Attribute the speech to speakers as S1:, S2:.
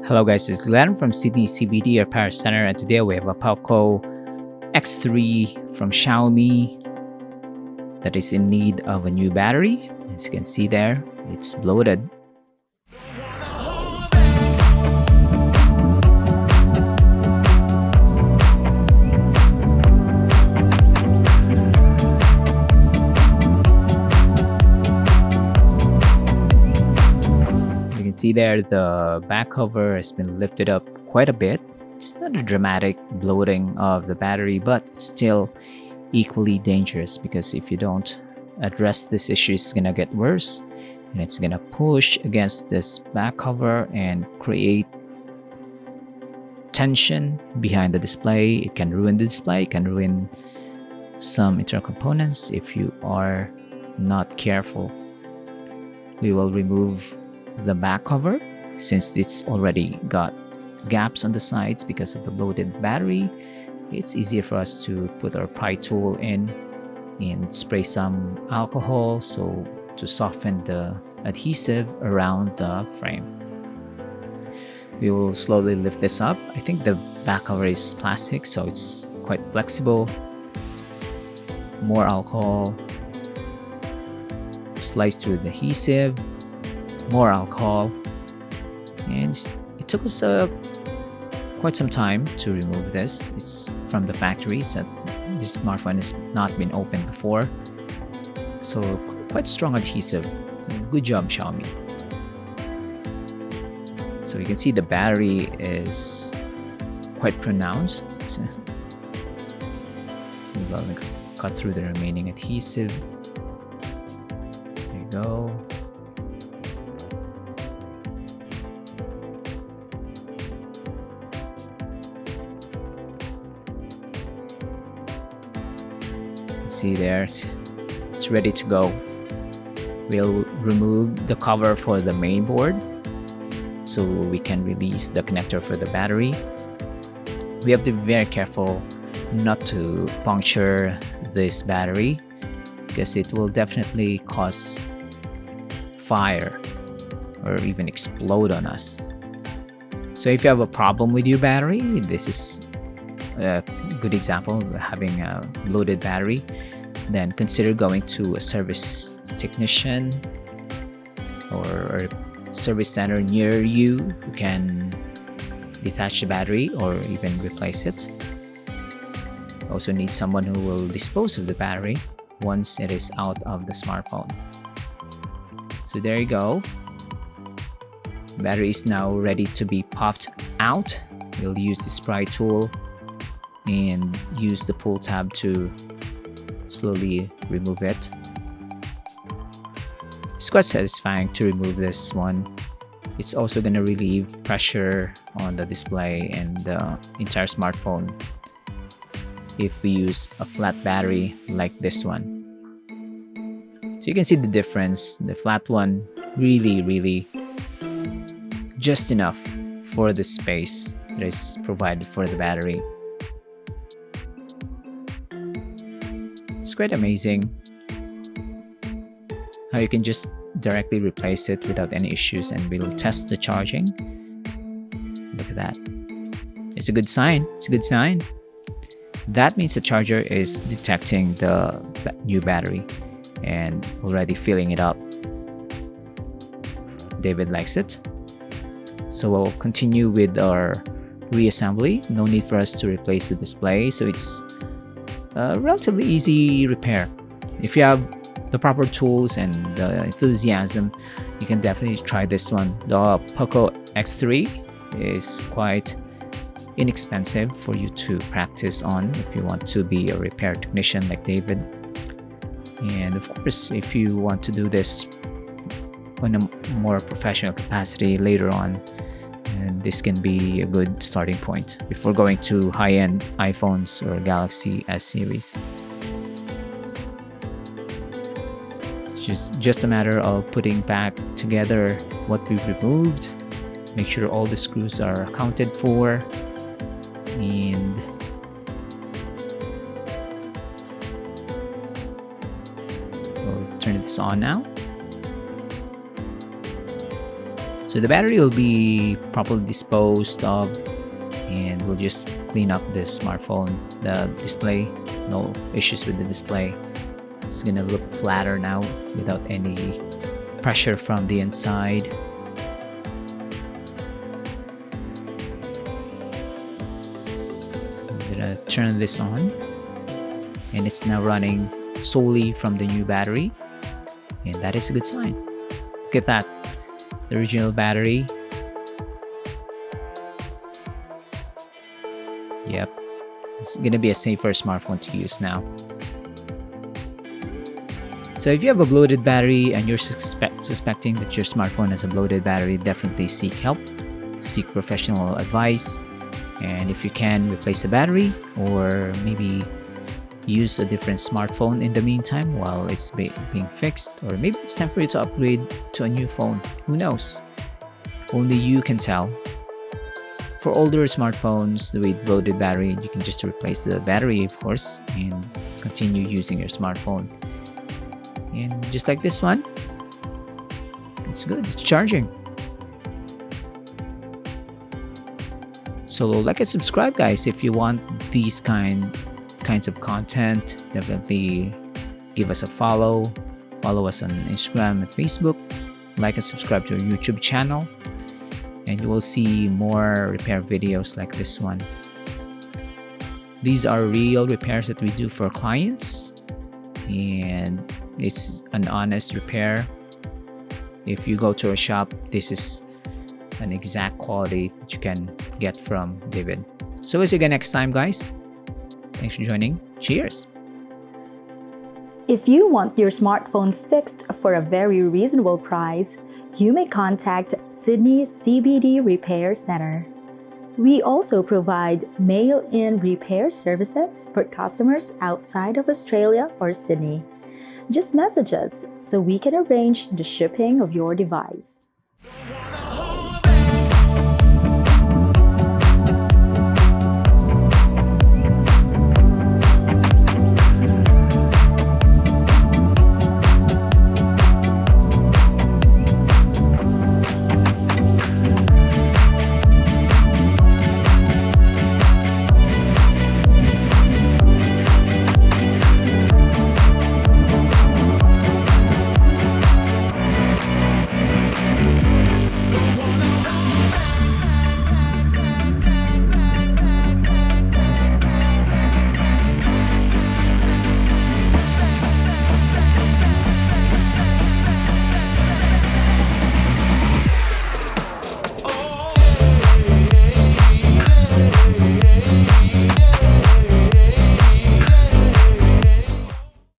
S1: Hello guys, it's Glenn from Sydney CBD Repair Centre, and today we have a Poco X3 from Xiaomi that is in need of a new battery. As you can see there, it's bloated. See there, the back cover has been lifted up quite a bit. It's not a dramatic bloating of the battery, but it's still equally dangerous because if you don't address this issue, it's gonna get worse and it's gonna push against this back cover and create tension behind the display. It can ruin the display, it can ruin some internal components if you are not careful. We will remove the back cover since it's already got gaps on the sides because of the bloated battery. It's easier for us to put our pry tool in and spray some alcohol so to soften the adhesive around the frame. We will slowly lift this up. I think the back cover is plastic, so it's quite flexible. More alcohol, slice through the adhesive, more alcohol, and it took us quite some time to remove this. It's from the factory, so this smartphone has not been opened before, so quite strong adhesive. Good job, Xiaomi. So you can see the battery is quite pronounced. We're going to cut through the remaining adhesive. There you go. See there, it's ready to go. We'll remove the cover for the main board so we can release the connector for the battery. We have to be very careful not to puncture this battery because it will definitely cause fire or even explode on us. So if you have a problem with your battery, this is a good example of having a bloated battery, then consider going to a service technician or a service center near you who can detach the battery or even replace it. Also need someone who will dispose of the battery once it is out of the smartphone. So there you go. The battery is now ready to be popped out. We'll use this pry tool and use the pull tab to slowly remove it. It's quite satisfying to remove this one. It's also going to relieve pressure on the display and the entire smartphone if we use a flat battery like this one. So you can see the difference. The flat one really just enough for the space that is provided for the battery. It's quite amazing how you can just directly replace it without any issues, and we'll test the charging. Look at that. It's a good sign. It's a good sign. That means the charger is detecting the new battery and already filling it up. David likes it. So we'll continue with our reassembly. No need for us to replace the display, so it's a relatively easy repair. If you have the proper tools and the enthusiasm, you can definitely try this one. The Poco X3 is quite inexpensive for you to practice on if you want to be a repair technician like David. And of course, if you want to do this on a more professional capacity later on, and this can be a good starting point before going to high-end iPhones or Galaxy S series. It's just a matter of putting back together what we've removed, make sure all the screws are accounted for, and we'll turn this on now. So the battery will be properly disposed of, and we'll just clean up the smartphone, the display. No issues with the display. It's gonna look flatter now without any pressure from the inside. I'm gonna turn this on, and it's now running solely from the new battery, and that is a good sign. Look at that, the original battery. Yep, it's gonna be a safer smartphone to use now. So if you have a bloated battery and you're suspecting that your smartphone has a bloated battery, definitely seek help, seek professional advice, and if you can, replace the battery, or maybe use a different smartphone in the meantime while it's being fixed, or maybe it's time for you to upgrade to a new phone. Who knows? Only you can tell. For older smartphones with bloated battery, you can just replace the battery, of course, and continue using your smartphone. And just like this one, it's good, it's charging. So like and subscribe, guys, if you want these kinds of content. Definitely give us a follow us on Instagram and Facebook, like and subscribe to our YouTube channel, and you will see more repair videos like this one. These are real repairs that we do for clients, and it's an honest repair. If you go to a shop, this is an exact quality that you can get from David. So we'll see you again next time, guys. Thanks for joining. Cheers.
S2: If you want your smartphone fixed for a very reasonable price, you may contact Sydney CBD Repair Centre. We also provide mail-in repair services for customers outside of Australia or Sydney. Just message us so we can arrange the shipping of your device.